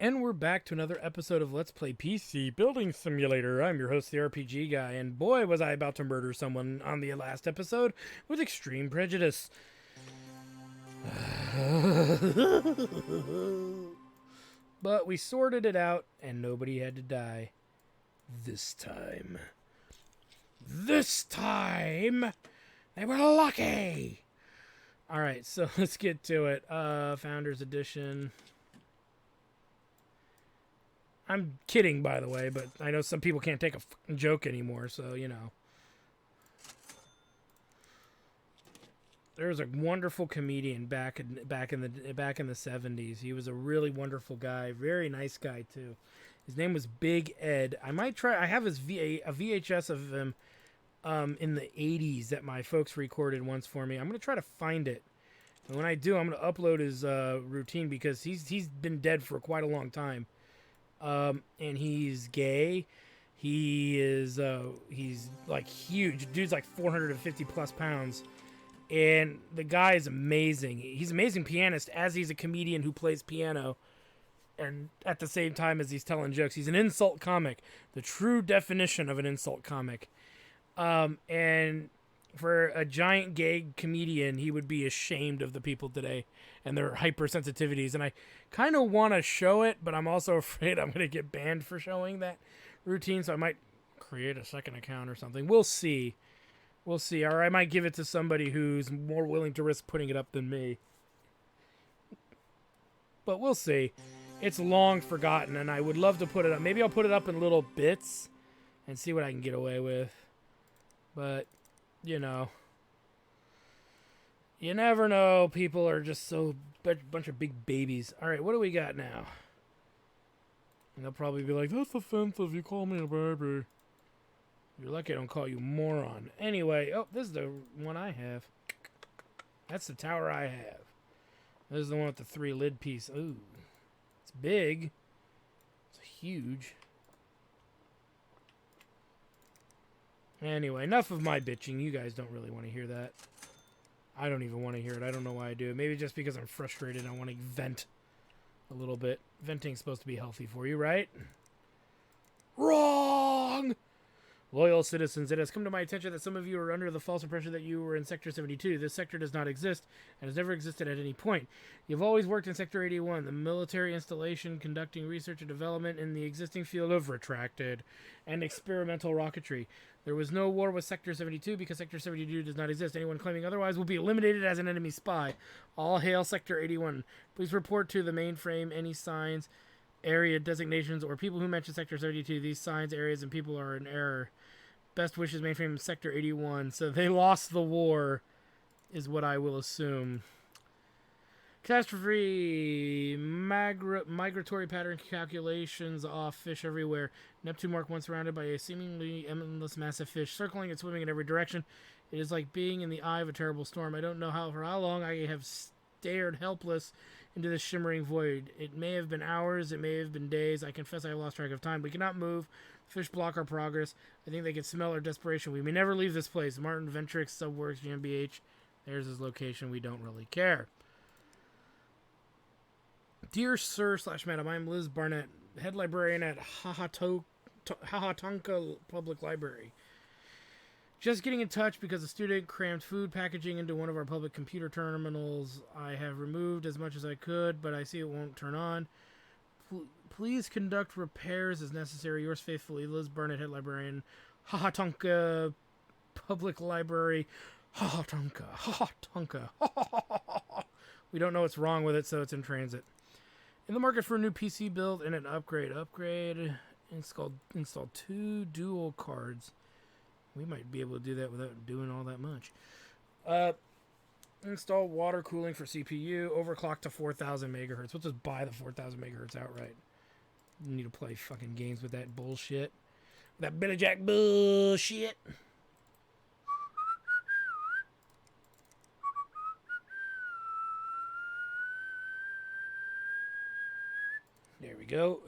And we're back to another episode of Let's Play PC Building Simulator. I'm your host, the RPG Guy, and boy, was I about to murder someone on the last episode with extreme prejudice. But we sorted it out, and nobody had to die. This time. This time! They were lucky! Alright, so let's get to it. Founders Edition. I'm kidding, by the way, but I know some people can't take a fucking joke anymore, so, you know. There was a wonderful comedian back in the 70s. He was a really wonderful guy, very nice guy too. His name was Big Ed. I might try. I have a VHS of him in the 80s that my folks recorded once for me. I'm gonna try to find it, and when I do, I'm gonna upload his routine because he's been dead for quite a long time. And he's gay. He's like huge. Dude's like 450 plus pounds. And the guy is amazing. He's an amazing pianist as he's a comedian who plays piano. And at the same time as he's telling jokes, he's an insult comic. The true definition of an insult comic. And for a giant gay comedian, he would be ashamed of the people today and their hypersensitivities. And I kind of want to show it, but I'm also afraid I'm going to get banned for showing that routine. So I might create a second account or something. We'll see. We'll see. Or I might give it to somebody who's more willing to risk putting it up than me. But we'll see. It's long forgotten, and I would love to put it up. Maybe I'll put it up in little bits and see what I can get away with. But, you know. You never know. People are just so bunch of big babies. All right, what do we got now? And they'll probably be like, that's offensive. You call me a baby. You're lucky I don't call you moron. Anyway, oh, this is the one I have. That's the tower I have. This is the one with the 3 lid piece. Ooh. It's big. It's huge. Anyway, enough of my bitching. You guys don't really want to hear that. I don't even want to hear it. I don't know why I do. Maybe just because I'm frustrated. I want to vent a little bit. Venting's supposed to be healthy for you, right? Wrong! Loyal citizens, it has come to my attention that some of you are under the false impression that you were in Sector 72. This sector does not exist and has never existed at any point. You've always worked in Sector 81, the military installation conducting research and development in the existing field of retracted and experimental rocketry. There was no war with Sector 72 because Sector 72 does not exist. Anyone claiming otherwise will be eliminated as an enemy spy. All hail Sector 81. Please report to the mainframe any signs, area designations, or people who mention Sector 72. These signs, areas, and people are in error. Best wishes, mainframe Sector 81. So they lost the war, is what I will assume. Catastrophe. Migratory pattern calculations off. Fish everywhere. Neptune Mark 1 surrounded by a seemingly endless massive fish, circling and swimming in every direction. It is like being in the eye of a terrible storm. I don't know for how long I have stared helpless into this shimmering void. It may have been hours, it may have been days. I confess I have lost track of time. We cannot move. Fish block our progress. I think they can smell our desperation. We may never leave this place. Martin Ventrix, Subworks, GmbH. There's his location. We don't really care. Dear Sir / Madam, I'm Liz Barnett, head librarian at Hahatonka Public Library. Just getting in touch because a student crammed food packaging into one of our public computer terminals. I have removed as much as I could, but I see it won't turn on. Please conduct repairs as necessary. Yours faithfully, Liz Burnett, head librarian, Hahatonka Public Library. Hahatonka. We don't know what's wrong with it, so it's in transit. In the market for a new PC build and an upgrade. Install 2 dual cards. We might be able to do that without doing all that much. Install water cooling for CPU. Overclock to 4,000 megahertz. We'll just buy the 4,000 megahertz outright. You need to play fucking games with that bullshit. That Billy Jack bullshit. There we go.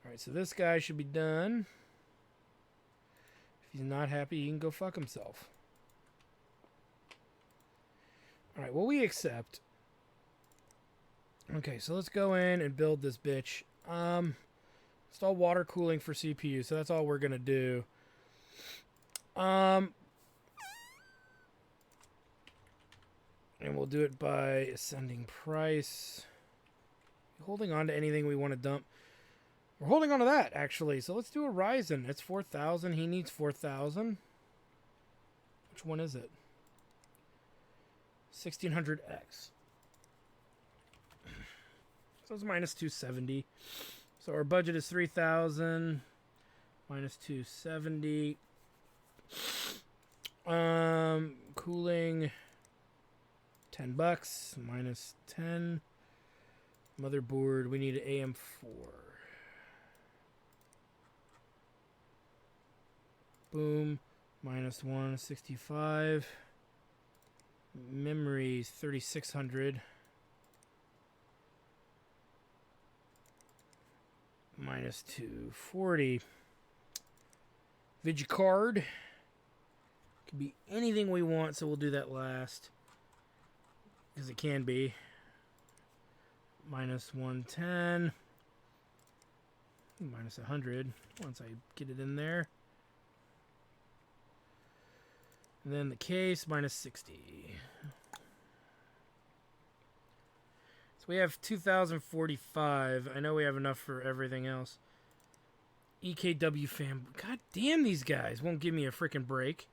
Alright, so this guy should be done. If he's not happy, he can go fuck himself. Alright, well, we accept. Okay, so let's go in and build this bitch. Install water cooling for CPU, so that's all we're gonna do. And we'll do it by ascending price. Holding on to anything we want to dump. We're holding on to that, actually. So let's do a Ryzen. It's 4,000. He needs 4,000. Which one is it? 1600X. So it's minus 270. So our budget is 3,000. Minus 270. Cooling. $10. Minus 10. Motherboard. We need an AM4. Boom. Minus 165. Memory 3600. Minus 240. Vigicard. Could be anything we want, so we'll do that last. Because it can be. Minus 110. Minus 100. Once I get it in there. And then the case, minus 60. So we have 2,045. I know we have enough for everything else. EKW fam. God damn, these guys won't give me a freaking break.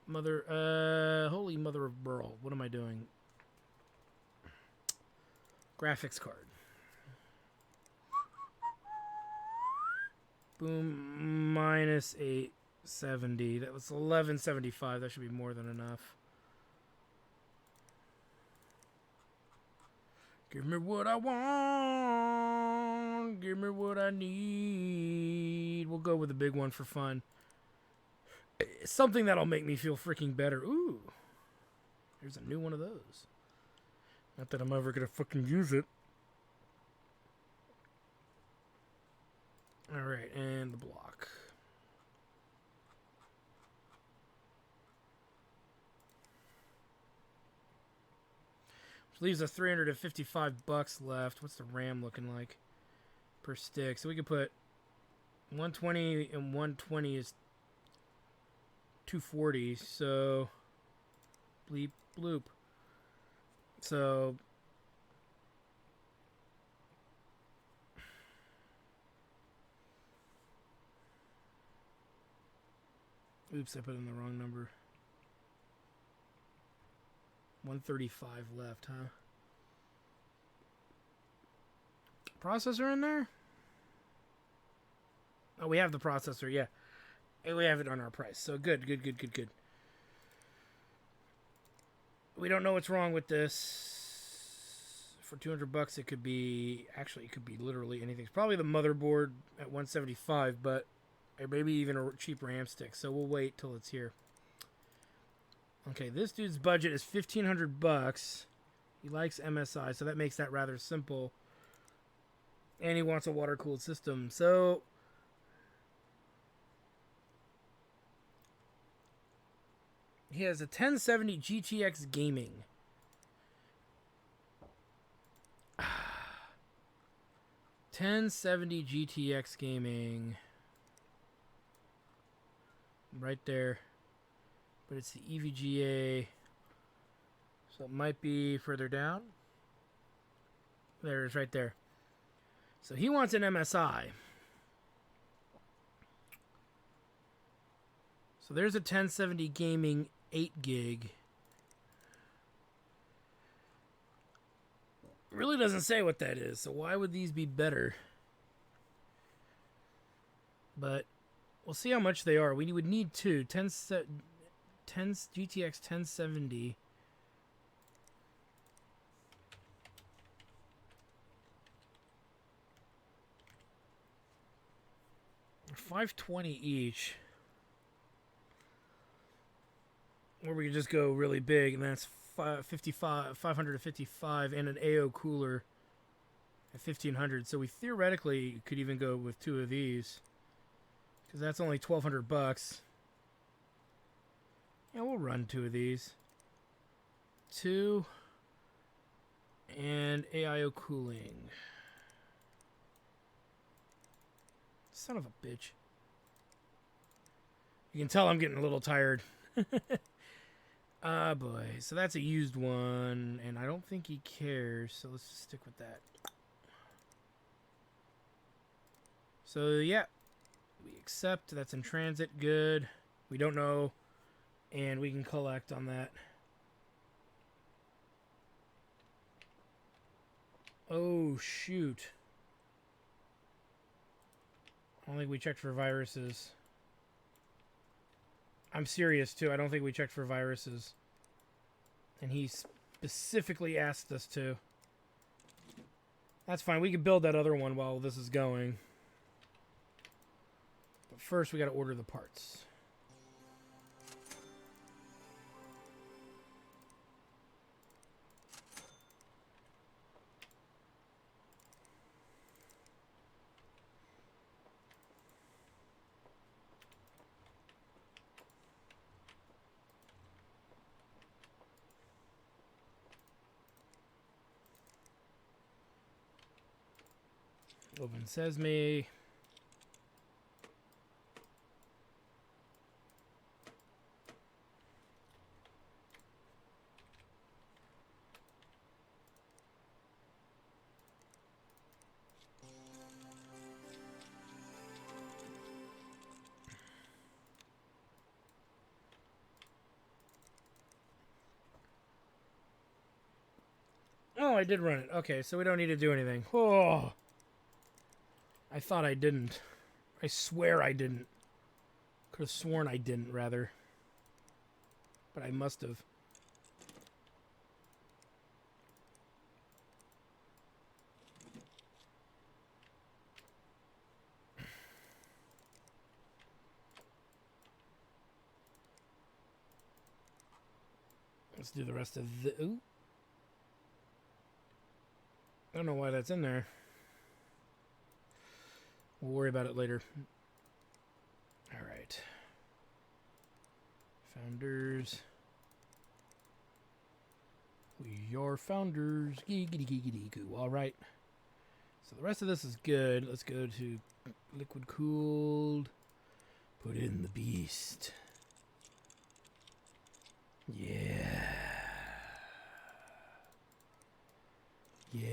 Holy mother of Burl. What am I doing? Graphics card. Boom. Minus 870. That was 1175. That should be more than enough. Give me what I want. Give me what I need. We'll go with the big one for fun. Something that'll make me feel freaking better. Ooh. There's a new one of those. Not that I'm ever going to fucking use it. Alright, and the block. Which leaves us $355 left. What's the RAM looking like per stick? So we could put 120 and 120 is 240. So bleep bloop. So oops, I put in the wrong number. 135 left, huh? Processor in there? Oh, we have the processor, yeah. And we have it on our price. So good. We don't know what's wrong with this. For $200, it could be... Actually, it could be literally anything. It's probably the motherboard at 175, but... Or maybe even a cheap RAM stick. So we'll wait till it's here. Okay, this dude's budget is $1,500. He likes MSI, so that makes that rather simple. And he wants a water-cooled system. So... He has a 1070 GTX Gaming. $1070 GTX Gaming. Right there. But it's the EVGA. So it might be further down. There it is right there. So he wants an MSI. So there's a 1070 Gaming 8 gig. Really doesn't say what that is, so why would these be better? But we'll see how much they are. We would need two. 10 GTX 1070. $520 each. Or we could just go really big, and that's 555 and an AO cooler at 1,500. So we theoretically could even go with two of these, because that's only $1,200. Yeah, we'll run two of these. Two And AIO cooling. Son of a bitch. You can tell I'm getting a little tired. Ah, boy. So that's a used one, and I don't think he cares, so let's just stick with that. So, yeah. We accept. That's in transit. Good. We don't know, and we can collect on that. Oh, shoot. I don't think we checked for viruses. I'm serious, too. I don't think we checked for viruses. And he specifically asked us to. That's fine. We can build that other one while this is going. But first, we got to order the parts. Open Sesame. Oh, I did run it. Okay, so we don't need to do anything. Oh, I thought I didn't. I swear I didn't. Could have sworn I didn't, rather. But I must have. Let's do the rest of the... Ooh. I don't know why that's in there. We'll worry about it later. Alright. Founders. We are founders. Giggity giggity goo. Alright. So the rest of this is good. Let's go to liquid cooled. Put in the beast. Yeah. Yeah.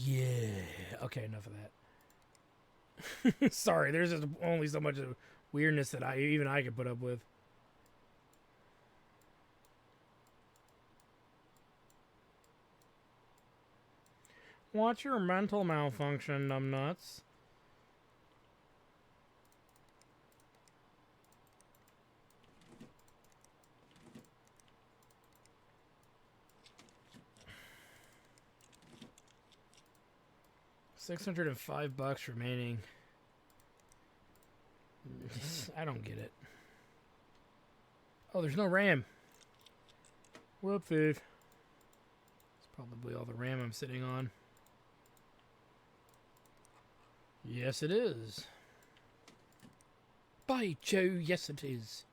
Yeah. Okay, enough of that. Sorry, there's just only so much of weirdness that even I could put up with. What's your mental malfunction, numbnuts? $605 remaining. I don't get it. Oh, there's no RAM. Whoopsie. It's probably all the RAM I'm sitting on. Yes, it is. By Joe, yes it is.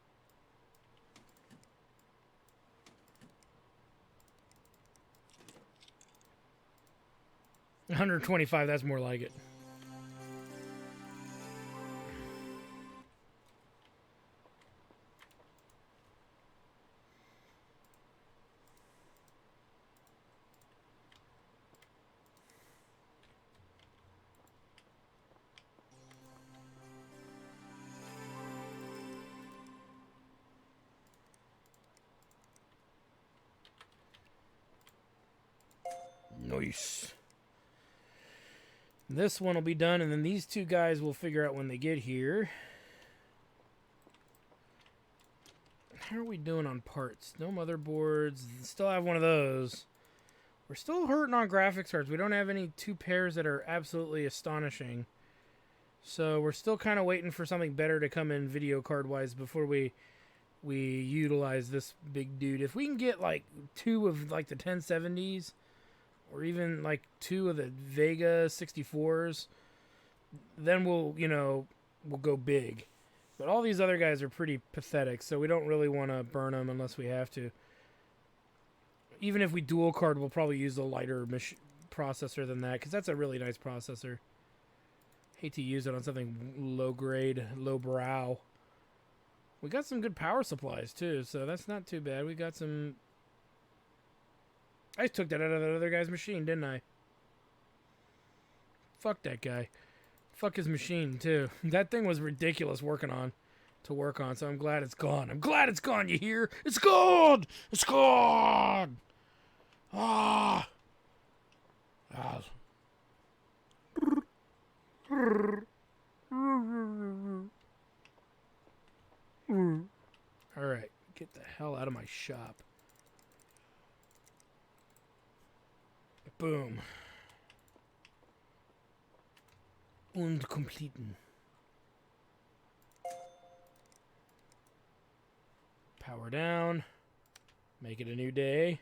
$125, that's more like it. Nice. This one will be done, and then these two guys will figure out when they get here. How are we doing on parts? No motherboards. Still have one of those. We're still hurting on graphics cards. We don't have any two pairs that are absolutely astonishing. So we're still kind of waiting for something better to come in video card-wise before we utilize this big dude. If we can get like two of like the 1070s, or even like two of the Vega 64s, then we'll go big. But all these other guys are pretty pathetic, so we don't really want to burn them unless we have to. Even if we dual card, we'll probably use a lighter processor than that, because that's a really nice processor. Hate to use it on something low grade, low brow. We got some good power supplies, too, so that's not too bad. We got some... I just took that out of that other guy's machine, didn't I? Fuck that guy. Fuck his machine, too. That thing was ridiculous to work on, so I'm glad it's gone. I'm glad it's gone, you hear? It's gone! It's gone! Ah! Ah. Alright, get the hell out of my shop. Boom. Und completen. Power down. Make it a new day.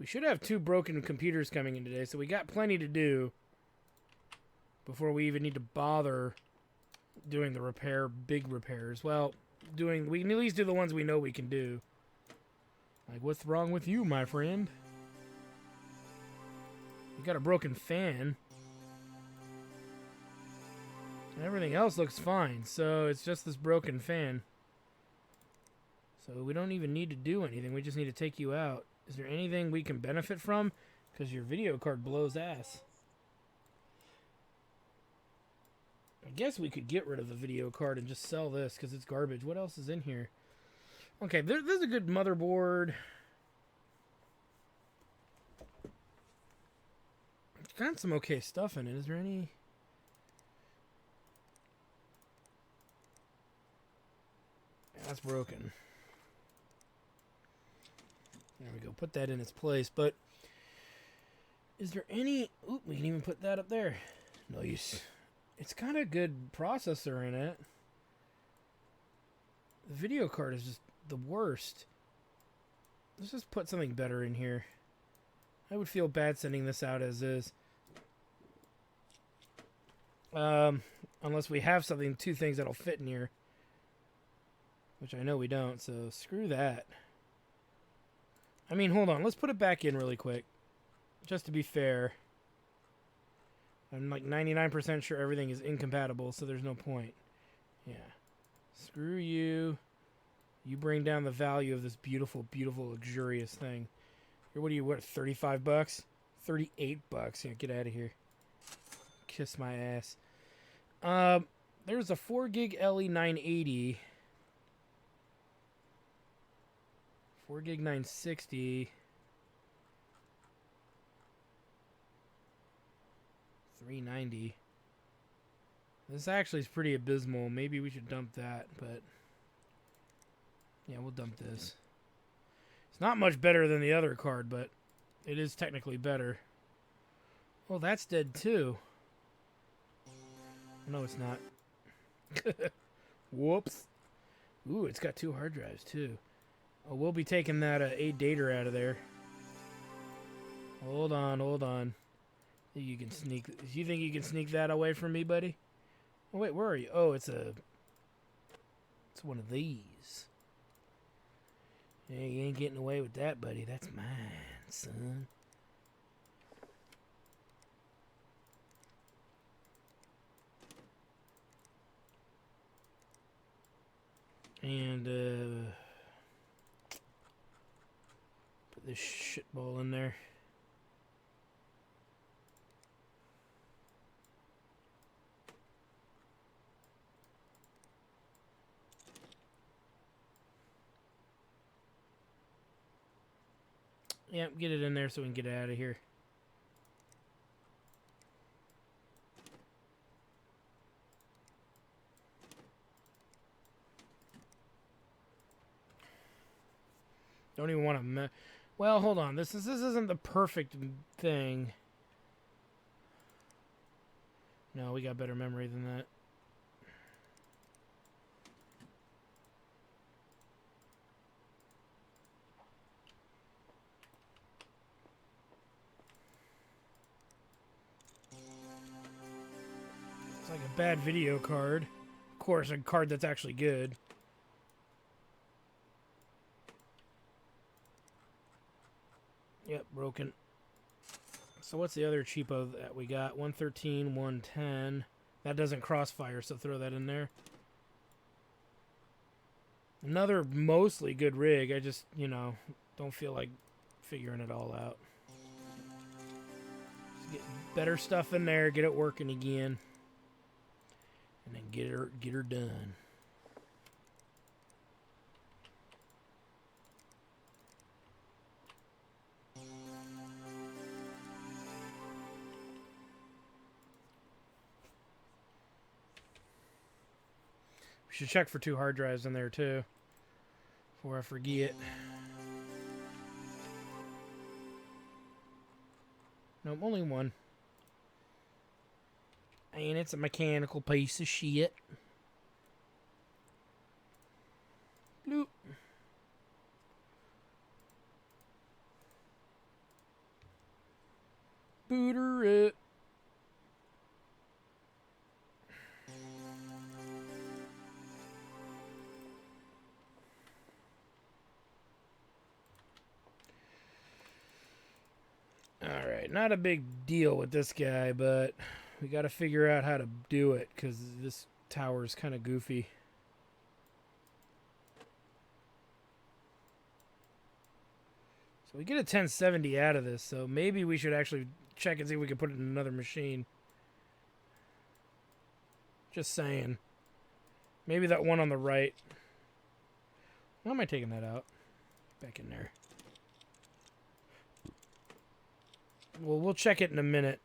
We should have 2 broken computers coming in today, so we got plenty to do before we even need to bother doing the big repairs. Well, we can at least do the ones we know we can do. Like, what's wrong with you, my friend? You got a broken fan. And everything else looks fine, so it's just this broken fan. So we don't even need to do anything, we just need to take you out. Is there anything we can benefit from? Because your video card blows ass. I guess we could get rid of the video card and just sell this because it's garbage. What else is in here? Okay, there's a good motherboard. It's got some okay stuff in it. Is there any... That's broken. There we go. Put that in its place. But is there any... Oop, we can even put that up there. Nice. It's got a good processor in it. The video card is just the worst. Let's just put something better in here. I would feel bad sending this out as is. Unless we have something, 2 things that'll fit in here. Which I know we don't, so screw that. I mean, hold on. Let's put it back in really quick. Just to be fair. I'm like 99% sure everything is incompatible, so there's no point. Yeah. Screw you. You bring down the value of this beautiful, beautiful, luxurious thing. What are you, what, 35 bucks? 38 bucks. Yeah, get out of here. Kiss my ass. There's a 4 gig LE 980. 4 gig 960. 390. This actually is pretty abysmal. Maybe we should dump that, but yeah, we'll dump this. It's not much better than the other card, but it is technically better. Well, that's dead too. No, it's not. Whoops. Ooh, it's got 2 hard drives too. Oh, we'll be taking that 8 data out of there. Hold on, hold on. You can sneak. You think you can sneak that away from me, buddy? Oh, wait, where are you? Oh, it's one of these. Yeah, you ain't getting away with that, buddy. That's mine, son. And put this shitball in there. Yep, get it in there so we can get it out of here. Don't even want to... Well, hold on. This isn't the perfect thing. No, we got better memory than that. It's like a bad video card. Of course, a card that's actually good. Yep, broken. So what's the other cheapo that we got? 113, 110. That doesn't crossfire, so throw that in there. Another mostly good rig. I just, you know, don't feel like figuring it all out. Just get better stuff in there, get it working again. And then get her done. We should check for 2 hard drives in there too, before I forget. Nope, only one. And it's a mechanical piece of shit. Bloop. Booter it. Alright, not a big deal with this guy, but we got to figure out how to do it, because this tower is kind of goofy. So we get a 1070 out of this, so maybe we should actually check and see if we can put it in another machine. Just saying. Maybe that one on the right. Why am I taking that out? Back in there. Well, we'll check it in a minute.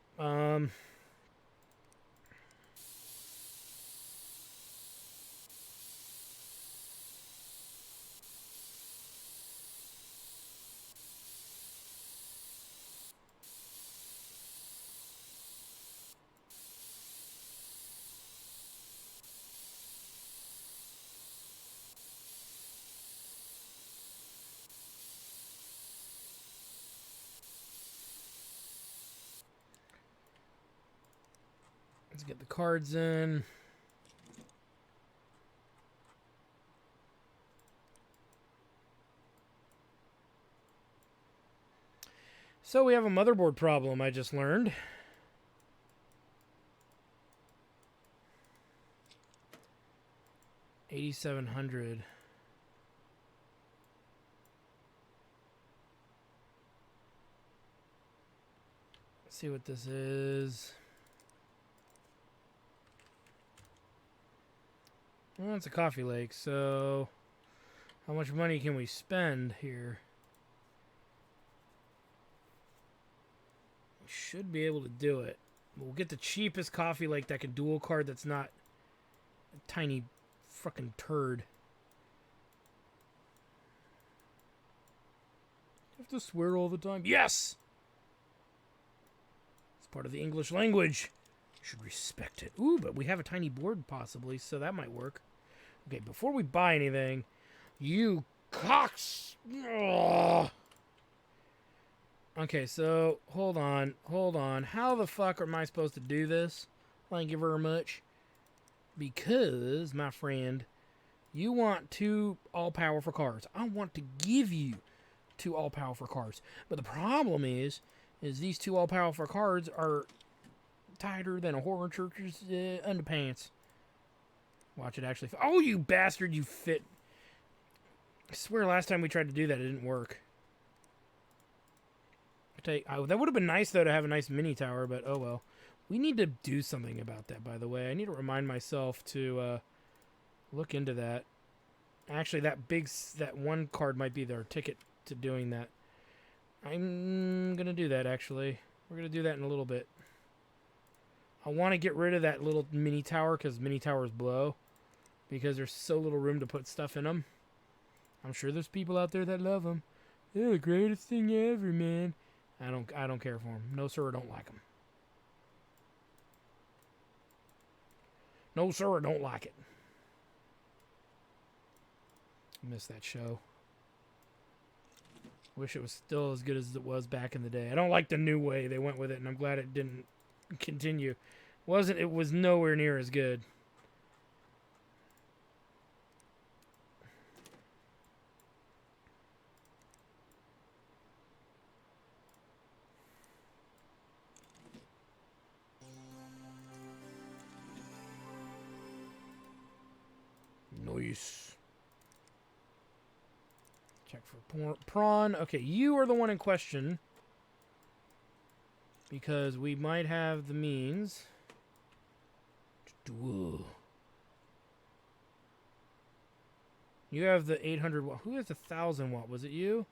Let's get the cards in. So we have a motherboard problem, I just learned. $8,700. Let's see what this is. Well, it's a Coffee Lake, so how much money can we spend here? We should be able to do it. We'll get the cheapest Coffee Lake that can dual card that's not a tiny fucking turd. You have to swear all the time. Yes! It's part of the English language. Should respect it. Ooh, but we have a tiny board possibly, so that might work. Okay, before we buy anything, you cocks. Ugh. Okay, so hold on. How the fuck am I supposed to do this? Thank you very much. Because, my friend, you want 2 all-powerful cards. I want to give you 2 all-powerful cards. But the problem is these 2 all-powerful cards are tighter than a horror church's underpants. Watch it actually. Oh, you bastard! You fit. I swear, last time we tried to do that, it didn't work. That would have been nice though to have a nice mini tower, but oh well. We need to do something about that. By the way, I need to remind myself to look into that. Actually, that one card might be their ticket to doing that. I'm gonna do that. Actually, we're gonna do that in a little bit. I want to get rid of that little mini tower because mini towers blow, because there's so little room to put stuff in them. I'm sure there's people out there that love them. They're the greatest thing ever, man. I don't care for them. No sir, I don't like them. No sir, I don't like it. I miss that show. Wish it was still as good as it was back in the day. I don't like the new way they went with it, and I'm glad it didn't continue. Wasn't it was nowhere near as good. Nice. Check for prawn. Okay, you are the one in question. Because we might have the means. Whoa. You have the 800 watt. Who has the 1000 watt? Was it you?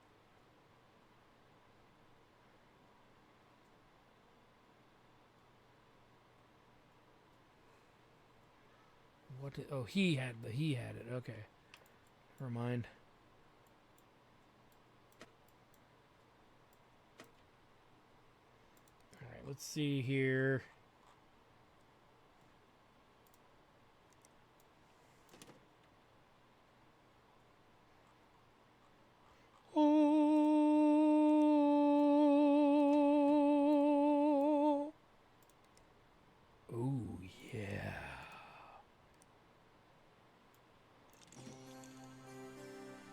What did, oh, he had it. Okay. Never mind. All right, let's see here. Oh. Oh, yeah.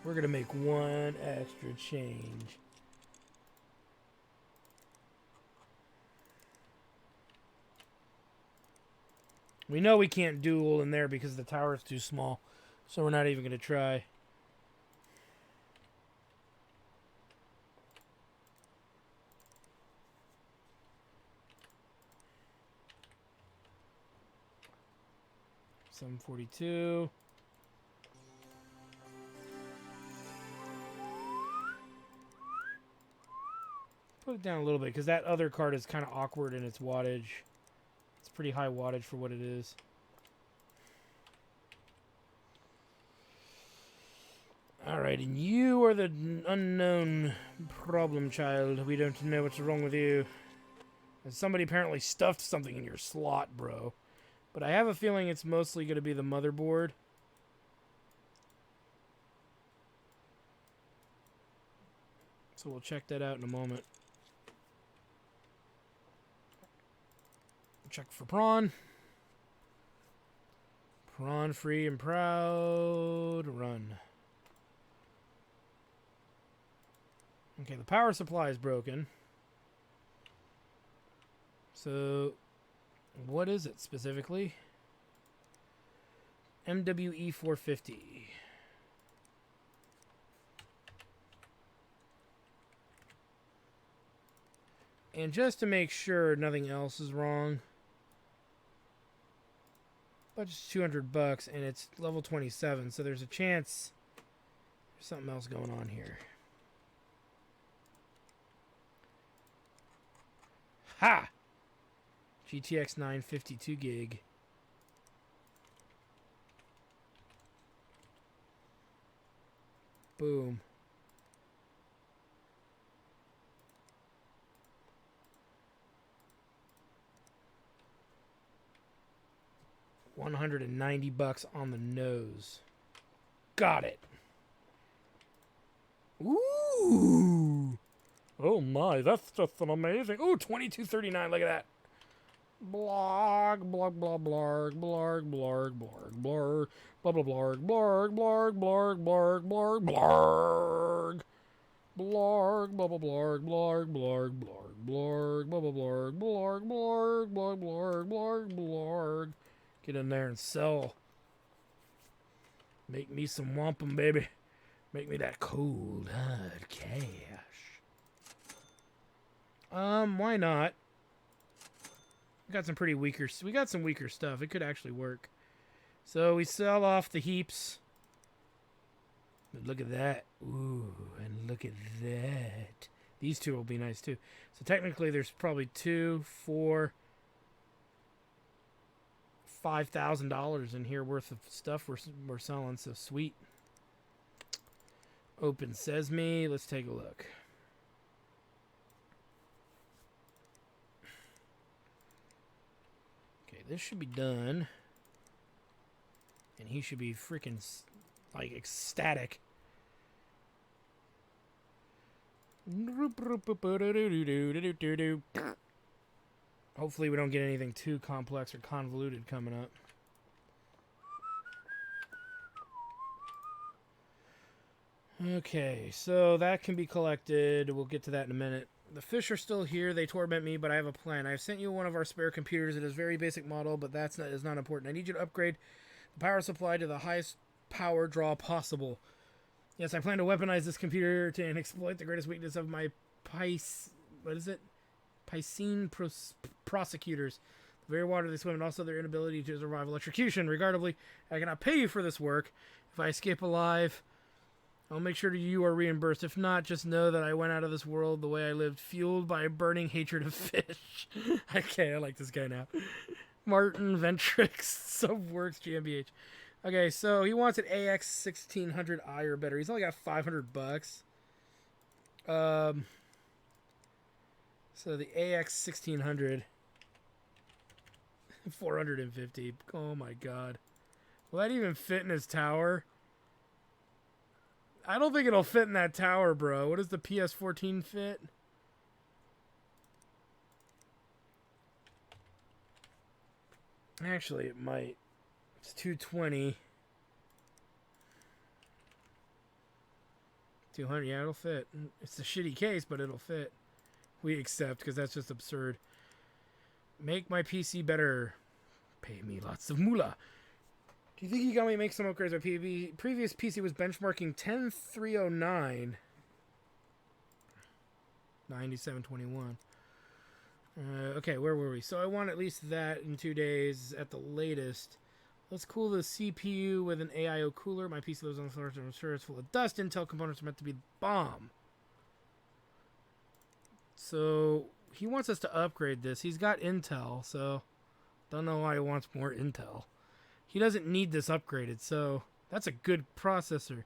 We're going to make one extra change. We know we can't duel in there because the tower is too small. So we're not even going to try. $742. Put it down a little bit because that other card is kind of awkward in its wattage. It's pretty high wattage for what it is. Alright, and you are the unknown problem child. We don't know what's wrong with you. And somebody apparently stuffed something in your slot, bro. But I have a feeling it's mostly going to be the motherboard. So we'll check that out in a moment. Check for prawn. Prawn free and proud. Run. Okay, the power supply is broken. So, what is it specifically? MWE 450. And just to make sure nothing else is wrong, budget's $200 and it's level 27, so there's a chance there's something else going on here. Ha! GTX 952 gig. Boom. $190 on the nose. Got it. Ooh. Oh my, that's just an amazing. Ooh, $22.39. Look at that. Blog, blog, blog, blog, blog, blog, blog, blog, blah, blah, blog, blog, blog, blog, blog, blog, blog. Blog, blah, blah, blog, blog, blog, blog, blog, blah, blah, blog, blog, blog, blog, blog, blog, blog. Get in there and sell. Make me some wampum, baby. Make me that cold, hard cash. Why not? We got some pretty weaker. We got some weaker stuff. It could actually work. So we sell off the heaps. But look at that. Ooh, and look at that. These two will be nice too. So technically, there's probably $2,000, $4,000, $5,000 in here worth of stuff we're selling. So sweet. Open Sesame. Let's take a look. Okay, this should be done. And he should be freaking, like, ecstatic. Hopefully we don't get anything too complex or convoluted coming up. Okay, so that can be collected. We'll get to that in a minute. The fish are still here. They torment me, but I have a plan. I've sent you one of our spare computers. It is a very basic model, but is not important. I need you to upgrade the power supply to the highest power draw possible. Yes, I plan to weaponize this computer and exploit the greatest weakness of my Piscine prosecutors. The very water they swim and also their inability to survive electrocution. Regardlessly, I cannot pay you for this work. If I escape alive, I'll make sure you are reimbursed. If not, just know that I went out of this world the way I lived, fueled by a burning hatred of fish. Okay, I like this guy now. Martin Ventrix, Subworks GmbH. Okay, so he wants an AX1600i or better. He's only got $500. So the AX1600, 450. Oh my god. Will that even fit in his tower? I don't think it'll fit in that tower, bro. What does the PS14 fit? Actually, it might. It's 220. 200, yeah, it'll fit. It's a shitty case, but it'll fit. We accept, because that's just absurd. Make my PC better. Pay me lots of moolah. Do you think you got me to make some upgrades? My previous PC was benchmarking 10309. 9721. Okay, where were we? So I want at least that in 2 days at the latest. Let's cool the CPU with an AIO cooler. My PC lives on the floor, so I'm sure it's full of dust. Intel components are meant to be the bomb. So he wants us to upgrade this. He's got Intel, so don't know why he wants more Intel. He doesn't need this upgraded, so that's a good processor.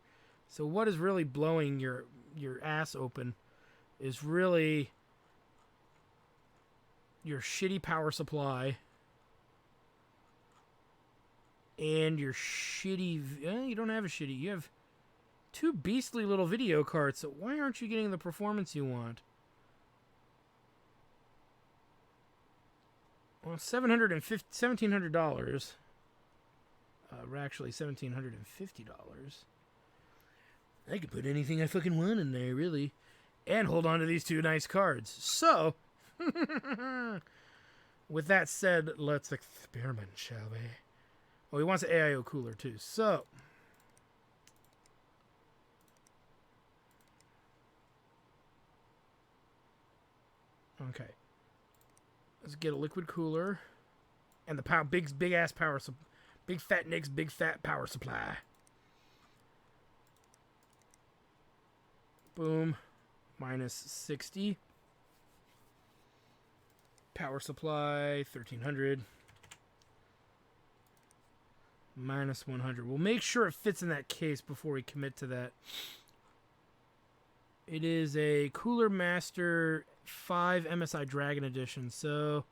So what is really blowing your ass open is really your shitty power supply and your shitty... you don't have a shitty. You have two beastly little video cards, so why aren't you getting the performance you want? Well, $1,700. Actually, $1,750. I could put anything I fucking want in there, really. And hold on to these two nice cards. So, with that said, let's experiment, shall we? Oh, he wants an AIO cooler, too. So, okay. Let's get a liquid cooler. And the big ass power supply. Big fat Nick's big fat power supply. Boom. Minus 60. Power supply, 1300. Minus 100. We'll make sure it fits in that case before we commit to that. It is a Cooler Master 5 MSI Dragon Edition. So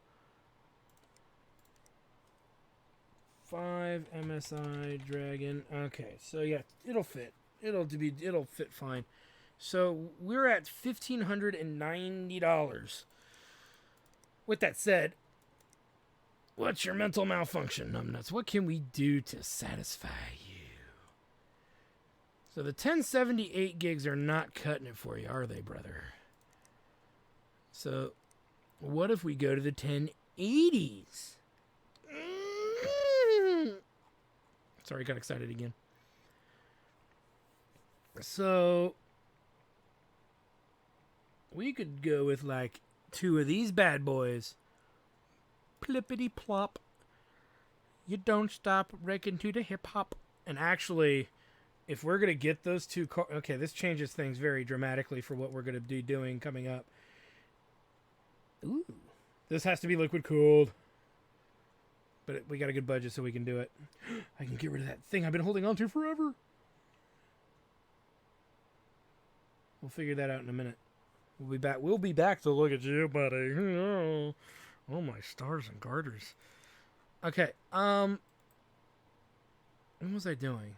5 MSI Dragon. Okay, so yeah, it'll fit. It'll fit fine. So we're at $1,590. With that said, what's your mental malfunction, numbnuts? What can we do to satisfy you? So the 1078 gigs are not cutting it for you, are they, brother? So what if we go to the 1080s? Sorry, got excited again. So we could go with like two of these bad boys. Plippity plop. You don't stop wrecking to the hip hop. And actually, if we're gonna get those two, okay, this changes things very dramatically for what we're gonna be doing coming up. Ooh, this has to be liquid cooled. But we got a good budget, so we can do it. I can get rid of that thing I've been holding on to forever. We'll figure that out in a minute. We'll be back. We'll be back to look at you, buddy. Oh, my stars and garters. Okay. What was I doing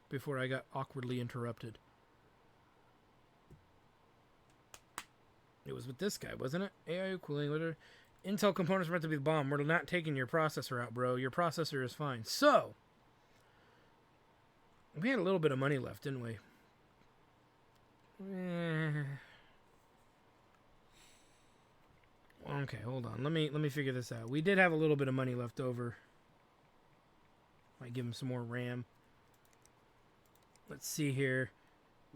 before I got awkwardly interrupted? It was with this guy, wasn't it? AIO cooling. Intel components are meant to be the bomb. We're not taking your processor out, bro. Your processor is fine. So, we had a little bit of money left, didn't we? Okay, hold on. Let me figure this out. We did have a little bit of money left over. Might give him some more RAM. Let's see here.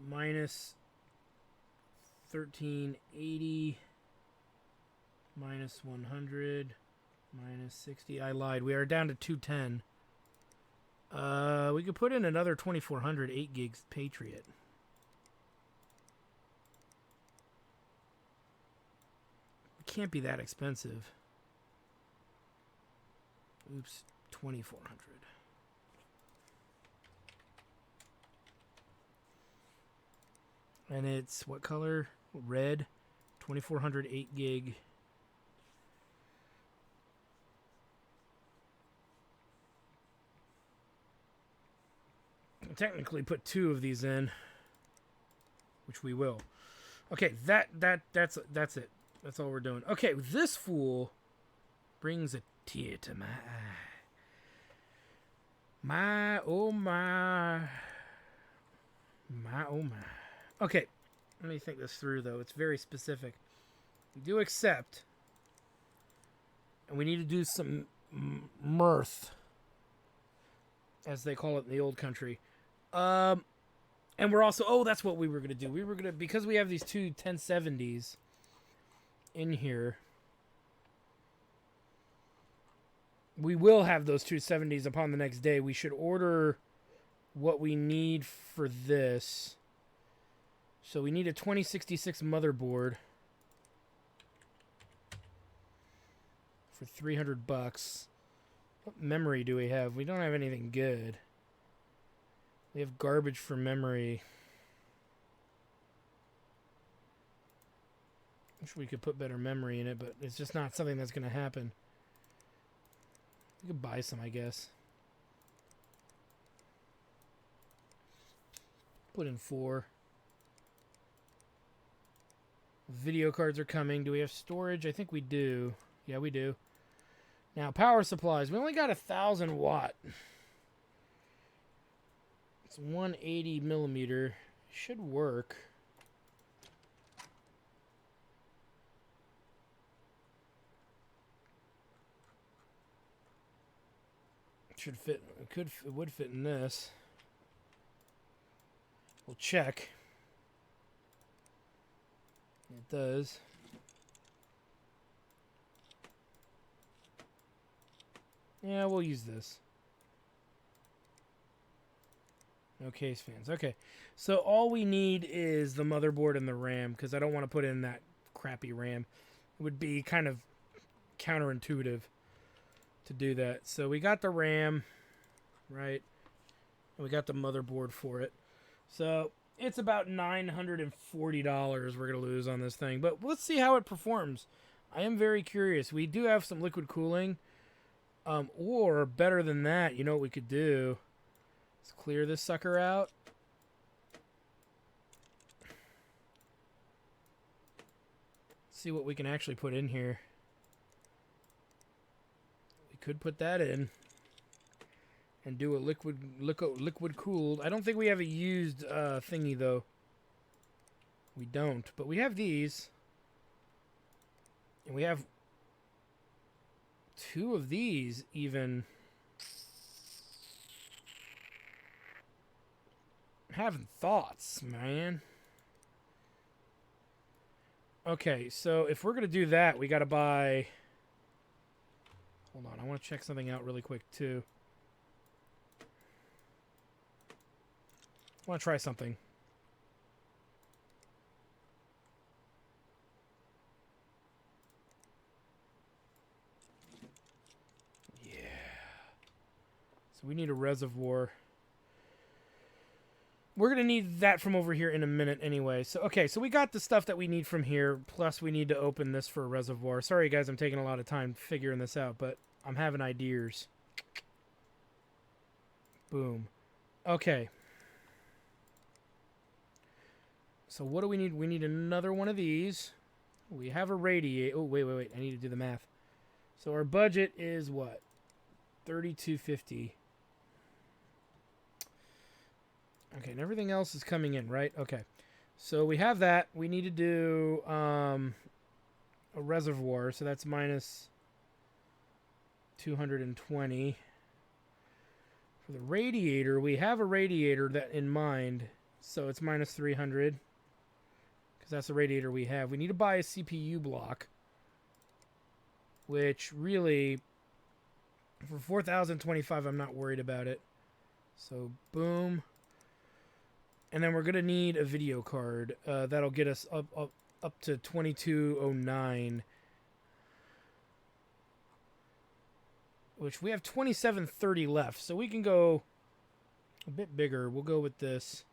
Minus 1380. Minus 100. Minus 60. I lied. We are down to 210. We could put in another 2400 8 gigs Patriot. It can't be that expensive. Oops, 2400. And it's what color? Red. 2400 8 gig. I'll technically put 2 of these in, which we will. Okay, that's it. That's all we're doing. Okay, this fool brings a tear to my eye. My oh my. My oh my. Okay, let me think this through though. It's very specific. We do accept, and we need to do some mirth, as they call it in the old country. And we're also, oh, that's what we were going to do. We were going to, because we have these two 1070s in here, we will have those two 70s upon the next day. We should order what we need for this. So we need a 2066 motherboard for $300. What memory do we have? We don't have anything good. We have garbage for memory. Wish we could put better memory in it, but it's just not something that's going to happen. You could buy some, I guess. Put in 4. Video cards are coming. Do we have storage? I think we do. Yeah, we do. Now, power supplies. We only got 1,000 watt. It's 180 millimeter. Should work. Should fit. It would fit in this. We'll check. It does. Yeah, we'll use this. No case fans. Okay. So all we need is the motherboard and the RAM, because I don't want to put in that crappy RAM. It would be kind of counterintuitive to do that. So we got the RAM, right? And we got the motherboard for it. So it's about $940 we're going to lose on this thing. But let's see how it performs. I am very curious. We do have some liquid cooling. Or better than that, you know what we could do? Let's clear this sucker out. See what we can actually put in here. We could put that in. And do a liquid cooled. I don't think we have a used thingy though. We don't, but we have these. And we have 2 of these even. Having thoughts, man. Okay, so if we're going to do that, we got to buy... Hold on, I want to check something out really quick too. I want to try something. Yeah. So we need a reservoir. We're going to need that from over here in a minute anyway. So, okay, so we got the stuff that we need from here, plus we need to open this for a reservoir. Sorry, guys, I'm taking a lot of time figuring this out, but I'm having ideas. Boom. Okay. So what do we need? We need another one of these. We have a radiator. Oh, wait. I need to do the math. So our budget is what? 3250. Okay, and everything else is coming in, right? Okay. So we have that. We need to do a reservoir, so that's minus 220. For the radiator, we have a radiator that in mind, so it's minus 300 because that's the radiator we have. We need to buy a CPU block, which really for 4025 I'm not worried about it. So boom. And then we're going to need a video card. That'll get us up to 2209. Which we have 2730 left. So we can go a bit bigger. We'll go with this.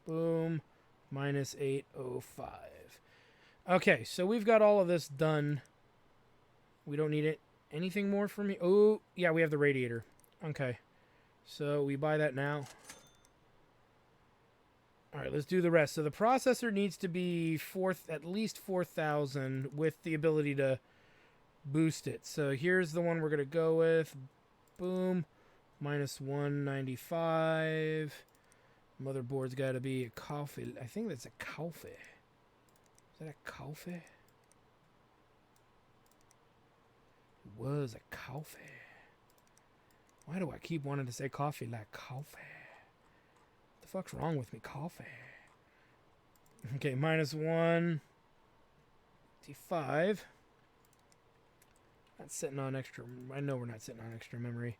Boom. Minus 805. Okay, so we've got all of this done. We don't need it. Anything more for me? Oh, yeah, we have the radiator. Okay. So we buy that now. All right, let's do the rest. So the processor needs to be at least 4,000 with the ability to boost it. So here's the one we're going to go with. Boom. Minus 195. Motherboard's got to be a coffee. I think that's a coffee. Is that a coffee? It was a coffee. Why do I keep wanting to say coffee like coffee? The fuck's wrong with me? Coffee. Okay, minus 155. Not sitting on extra. I know we're not sitting on extra memory.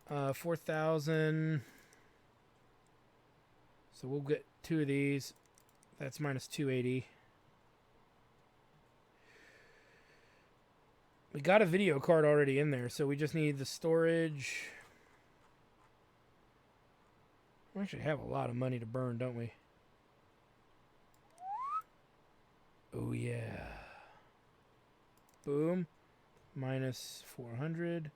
4,000. So we'll get 2 of these. That's minus 280. We got a video card already in there, so we just need the storage. We actually have a lot of money to burn, don't we? Oh, yeah. Boom. Minus 400.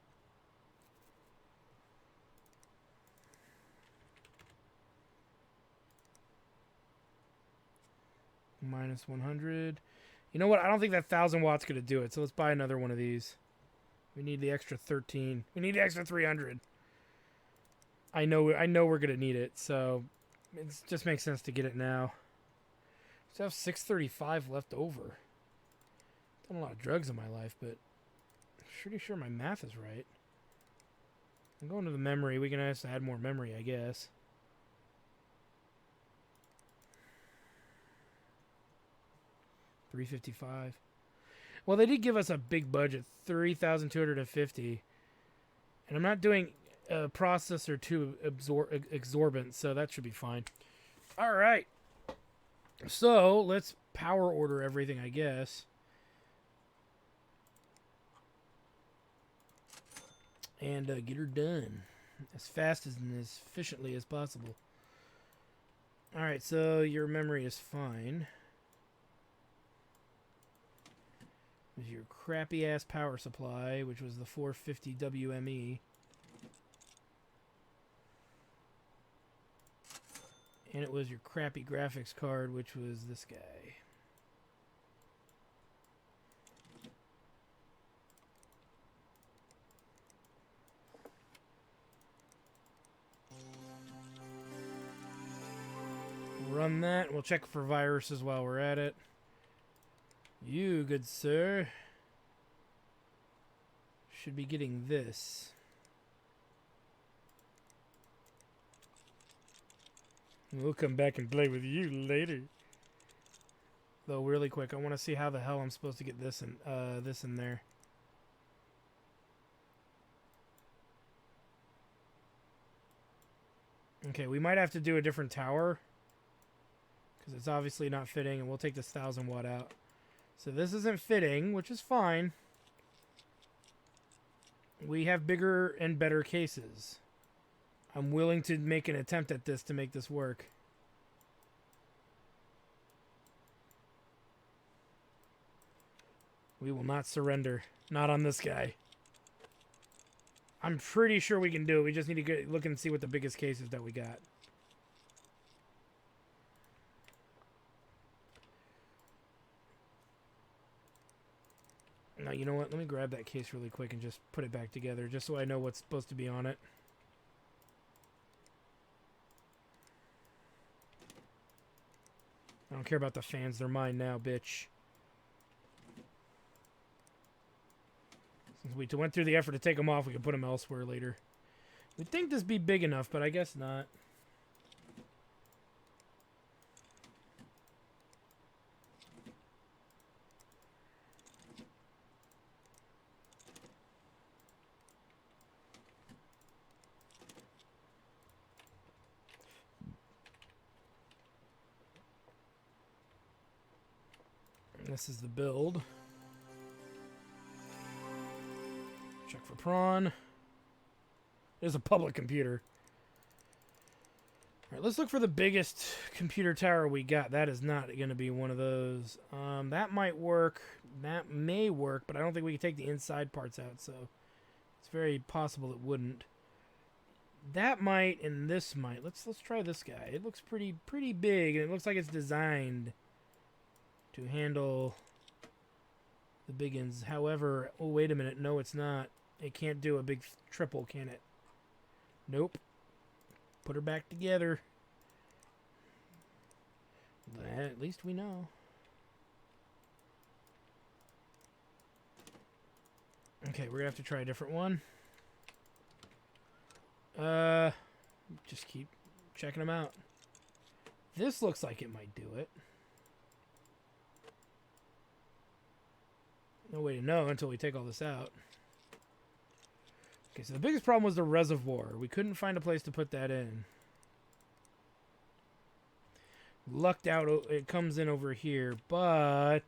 Minus 100. You know what? I don't think that 1,000 watts going to do it, so let's buy another one of these. We need the extra 13. We need the extra 300. I know we're going to need it, so it just makes sense to get it now. Still have 635 left over. Done a lot of drugs in my life, but I'm pretty sure my math is right. I'm going to the memory. We can just add more memory, I guess. $355. Well, they did give us a big budget, $3,250, and I'm not doing a processor too exorbitant, so that should be fine. All right. So let's power order everything, I guess. And get her done as fast and as efficiently as possible. All right, so your memory is fine. There's your crappy ass power supply, which was the 450 WME. And it was your crappy graphics card, which was this guy. Run that. We'll check for viruses while we're at it. You, good sir, should be getting this. We'll come back and play with you later. Though, really quick, I want to see how the hell I'm supposed to get this in there. Okay, we might have to do a different tower because it's obviously not fitting, and we'll take this 1,000 watt out. So this isn't fitting, which is fine. We have bigger and better cases. I'm willing to make an attempt at this to make this work. We will not surrender. Not on this guy. I'm pretty sure we can do it. We just need to look and see what the biggest cases that we got. You know what? Let me grab that case really quick and just put it back together, just so I know what's supposed to be on it. I don't care about the fans. They're mine now, bitch. Since we went through the effort to take them off, we can put them elsewhere later. We'd think this be big enough, but I guess not. This is the build. Check for prawn. There's a public computer. All right, let's look for the biggest computer tower we got. That is not going to be one of those. That might work. That may work, but I don't think we can take the inside parts out, so it's very possible it wouldn't. That might, and this might. Let's try this guy. It looks pretty big, and it looks like it's designed to handle the biggins. However, oh, wait a minute. No, it's not. It can't do a big triple, can it? Nope. Put her back together. At least we know. Okay, we're gonna have to try a different one. Just keep checking them out. This looks like it might do it. No way to know until we take all this out. Okay, so the biggest problem was the reservoir. We couldn't find a place to put that in. Lucked out, it comes in over here, but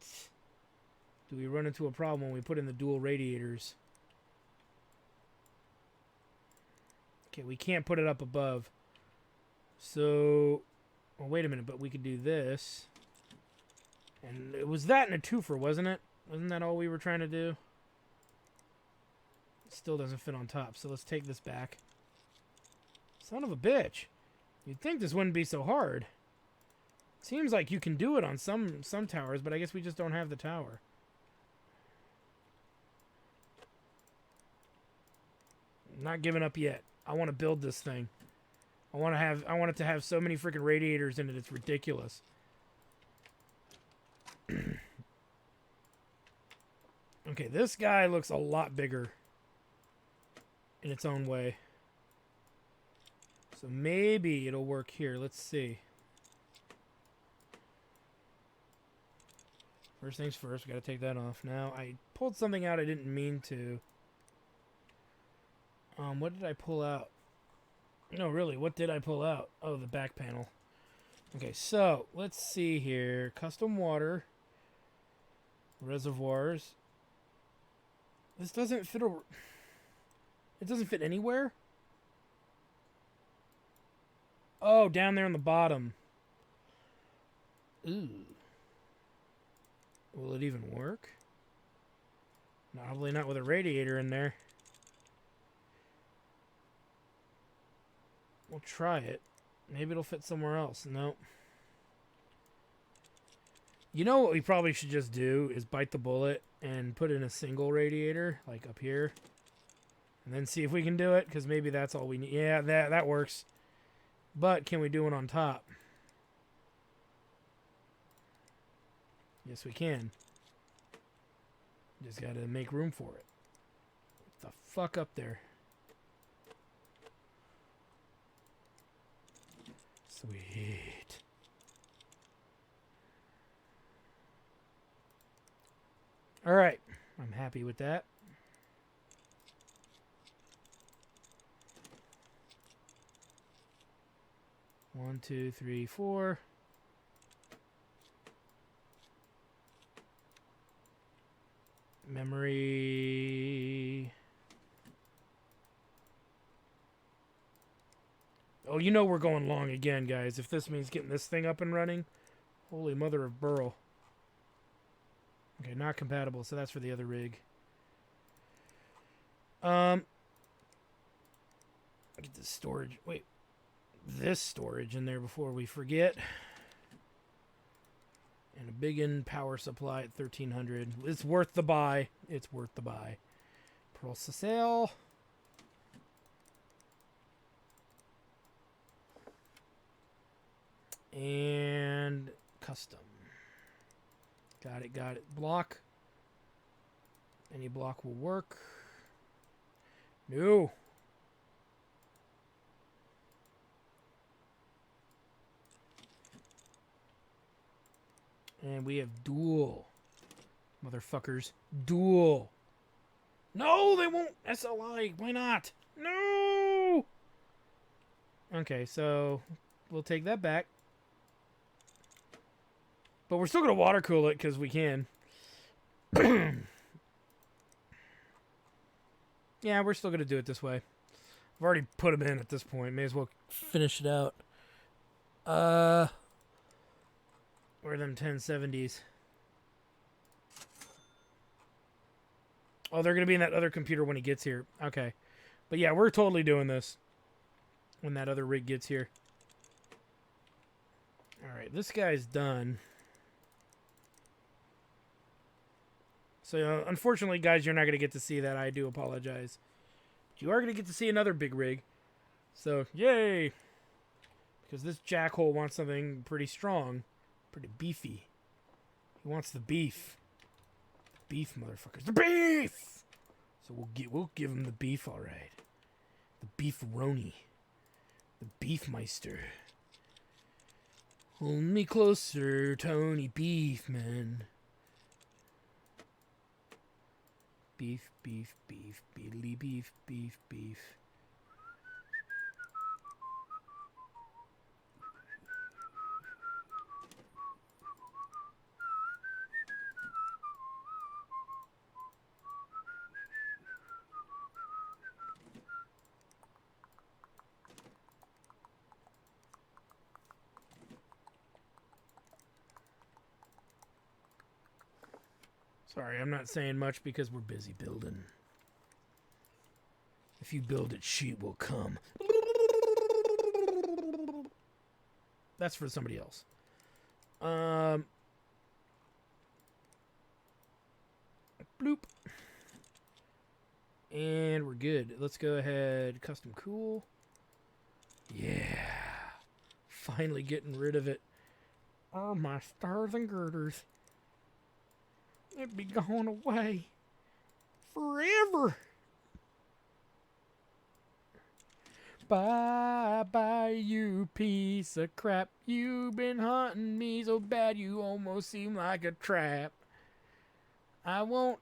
do we run into a problem when we put in the dual radiators? Okay, we can't put it up above. So, well, wait a minute, but we could do this. And it was that in a twofer, wasn't it? Wasn't that all we were trying to do? It still doesn't fit on top, so let's take this back. Son of a bitch. You'd think this wouldn't be so hard. Seems like you can do it on some towers, but I guess we just don't have the tower. I'm not giving up yet. I want to build this thing. I want it to have so many freaking radiators in it, it's ridiculous. Okay, this guy looks a lot bigger in its own way. So maybe it'll work here. Let's see. First things first, we gotta take that off. Now, I pulled something out I didn't mean to. What did I pull out? No, really, what did I pull out? Oh, the back panel. Okay, so, let's see here. Custom water. Reservoirs. This doesn't fit it doesn't fit anywhere? Oh, down there on the bottom. Ooh. Will it even work? Probably not with a radiator in there. We'll try it. Maybe it'll fit somewhere else. Nope. You know what we probably should just do is bite the bullet and put in a single radiator, like up here. And then see if we can do it, because maybe that's all we need. Yeah, that works. But can we do it on top? Yes, we can. Just gotta make room for it. What the fuck up there? Sweet. Alright. I'm happy with that. One, two, three, four. Memory. Oh, you know we're going long again, guys. If this means getting this thing up and running. Holy mother of Burl. Okay, not compatible, so that's for the other rig. Get the storage. Wait. This storage in there before we forget. And a big in power supply at 1300. It's worth the buy. It's worth the buy. Processel. And custom. Got it, got it. Block. Any block will work. No. And we have dual. Motherfuckers. Dual. No, they won't SLI. Why not? No! Okay, so we'll take that back. But we're still going to water cool it because we can. Yeah, we're still going to do it this way. I've already put them in at this point. May as well finish it out. Where are them 1070s? Oh, they're going to be in that other computer when he gets here. Okay. But yeah, we're totally doing this when that other rig gets here. Alright, this guy's done. So, unfortunately, guys, you're not going to get to see that. I do apologize. But you are going to get to see another big rig. So, yay! Because this jackhole wants something pretty strong. Pretty beefy. He wants the beef. The beef, motherfuckers. The beef! So we'll give him the beef, all right. The beef-roni. The beefmeister. Hold me closer, Tony Beefman. Beef, beef, beef, beedly beef, beef, beef. Sorry, I'm not saying much because we're busy building. If you build it, she will come. That's for somebody else. Bloop. And we're good. Let's go ahead. Custom cool. Yeah. Finally getting rid of it. Oh, my stars and girders. It'd be going away forever. Bye bye, you piece of crap. You've been hunting me so bad you almost seem like a trap. I won't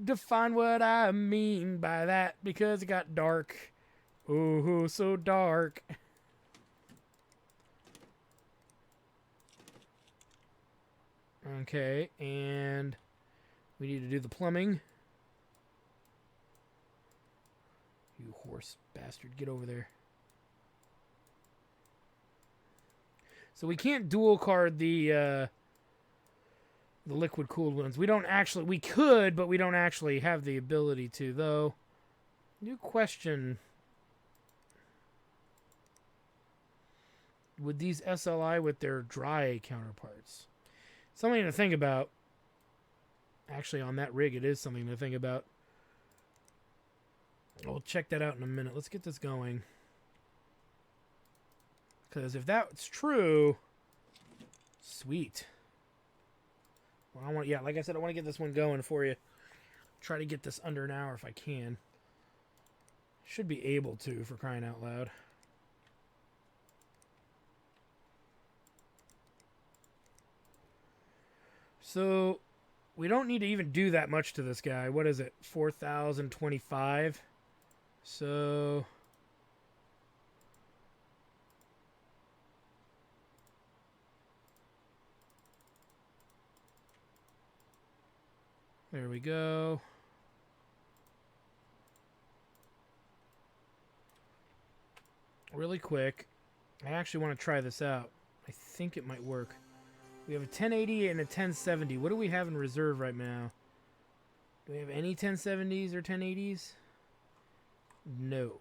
define what I mean by that because it got dark. Oh, so dark. Okay, and we need to do the plumbing. You horse bastard, get over there. So we can't dual card the liquid cooled ones. We don't actually, we could, but we don't actually have the ability to, though. New question. Would these SLI with their dry counterparts? Something to think about. Actually, on that rig, it is something to think about. We'll check that out in a minute. Let's get this going. Because if that's true, sweet. Well, I want, yeah, like I said, I want to get this one going for you. Try to get this under an hour if I can. Should be able to, for crying out loud. So, we don't need to even do that much to this guy. What is it? 4,025. So, there we go. Really quick, I actually want to try this out. I think it might work. We have a 1080 and a 1070. What do we have in reserve right now? Do we have any 1070s or 1080s? No.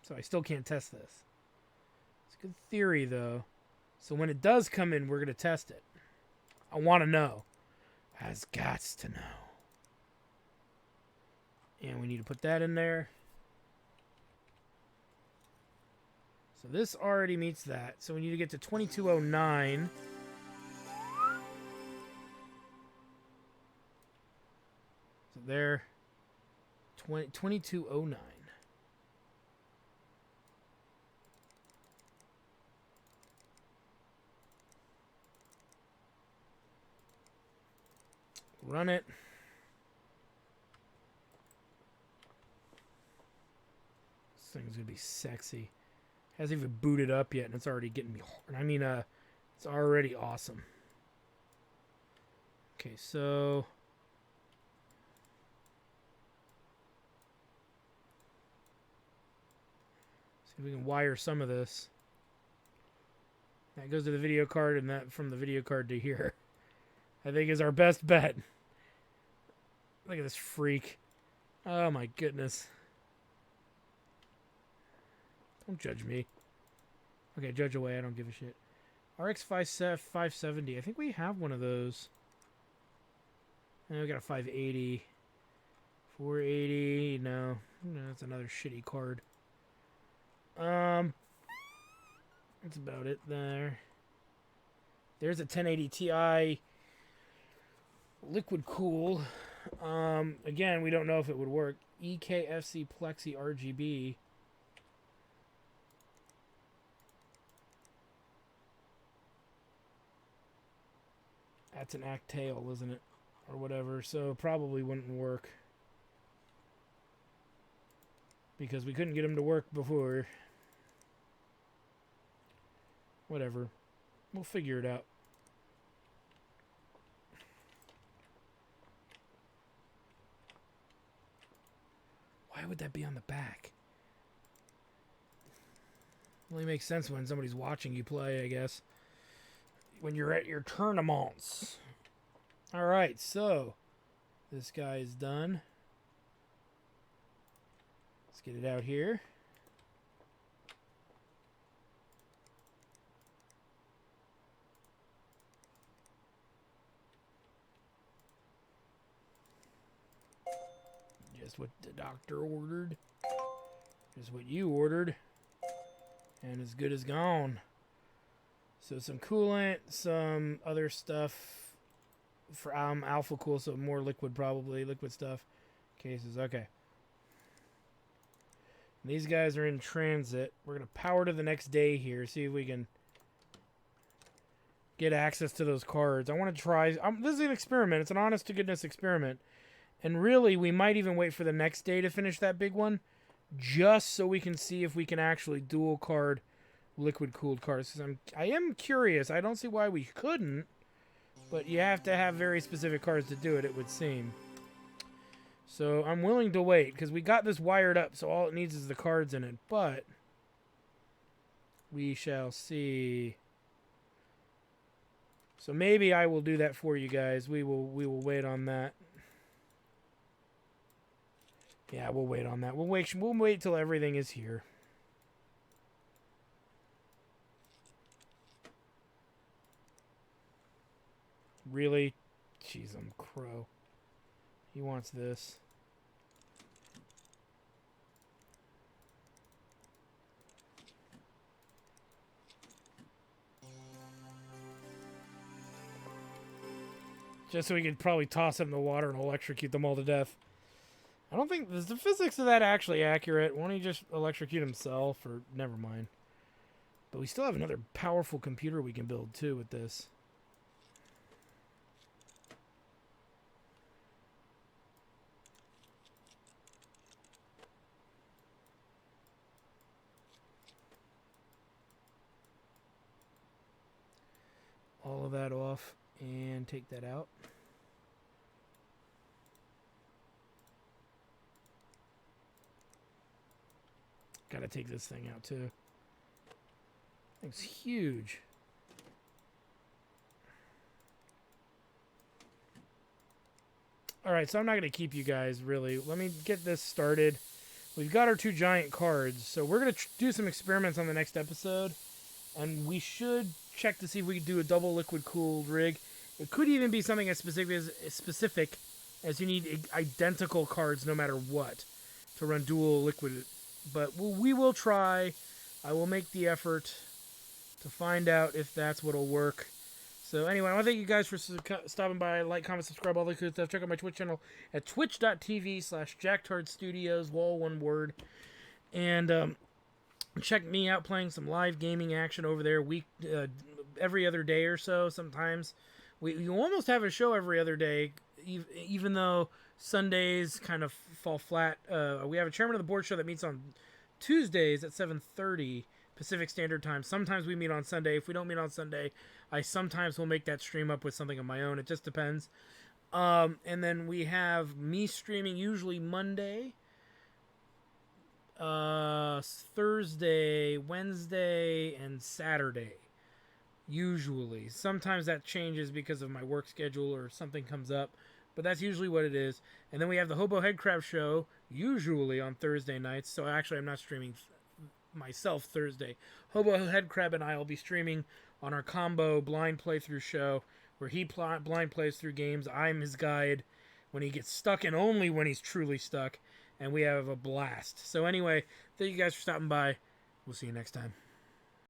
So I still can't test this. It's a good theory, though. So when it does come in, we're going to test it. I want to know. Has gots to know. And we need to put that in there. So this already meets that. So we need to get to 2209. So there. 2209. Run it. This thing's gonna be sexy. Hasn't even booted up yet, and it's already getting me. I mean, it's already awesome. Okay, so see if we can wire some of this. That goes to the video card, and that from the video card to here. I think is our best bet. Look at this freak. Oh my goodness. Don't judge me. Okay, judge away. I don't give a shit. RX 570. I think we have one of those. And we got a 580. 480. No. No, that's another shitty card. That's about it there. There's a 1080 Ti liquid cool. Again, we don't know if it would work. EKFC Plexi RGB. That's an Actail, isn't it? Or whatever. So probably wouldn't work. Because we couldn't get him to work before. Whatever. We'll figure it out. Why would that be on the back? Only makes sense when somebody's watching you play, I guess. When you're at your tournaments. Alright, so this guy is done. Let's get it out here. Just what the doctor ordered. Just what you ordered. And as good as gone. So some coolant, some other stuff for alpha cool, so more liquid probably, liquid stuff. Cases, okay. And these guys are in transit. We're going to power to the next day here, see if we can get access to those cards. I want to try, this is an experiment. It's an honest to goodness experiment. And really, we might even wait for the next day to finish that big one, just so we can see if we can actually dual card liquid cooled cards. Because I am curious. I don't see why we couldn't, but you have to have very specific cards to do it, it would seem. So I'm willing to wait, because we got this wired up, so all it needs is the cards in it. But we shall see. So maybe I will do that for you guys. We will wait on that. Yeah, we'll wait on that. We'll wait till everything is here. Really? Jeez, I'm crow. He wants this. Just so we could probably toss it in the water and electrocute them all to death. I don't think... Is the physics of that actually accurate? Won't he just electrocute himself? Or... Never mind. But we still have another powerful computer we can build, too, with this. All of that off. And take that out. Gotta take this thing out too. It's huge. Alright, so I'm not gonna keep you guys really. Let me get this started. We've got our two giant cards, so we're gonna do some experiments on the next episode. And we should check to see if we can do a double liquid cooled rig. It could even be something as specific as you need identical cards no matter what to run dual liquid. But we will try. I will make the effort to find out if that's what'll work. So anyway, I want to thank you guys for stopping by. Like, comment, subscribe, all the good stuff. Check out my Twitch channel at twitch.tv/JackTardStudios, all one word. And check me out playing some live gaming action over there every other day or so sometimes. We almost have a show every other day, even though Sundays kind of fall flat. We have a Chairman of the Board show that meets on Tuesdays at 7:30 Pacific Standard Time. Sometimes we meet on Sunday. If we don't meet on Sunday, I sometimes will make that stream up with something of my own. It just depends. And then we have me streaming usually Monday, Thursday, Wednesday, and Saturday. Usually. Sometimes that changes because of my work schedule or something comes up. But that's usually what it is. And then we have the Hobo Headcrab show, usually on Thursday nights. So actually I'm not streaming myself Thursday. Hobo Headcrab and I will be streaming on our combo blind playthrough show where he blind plays through games. I'm his guide when he gets stuck and only when he's truly stuck. And we have a blast. So anyway, thank you guys for stopping by. We'll see you next time.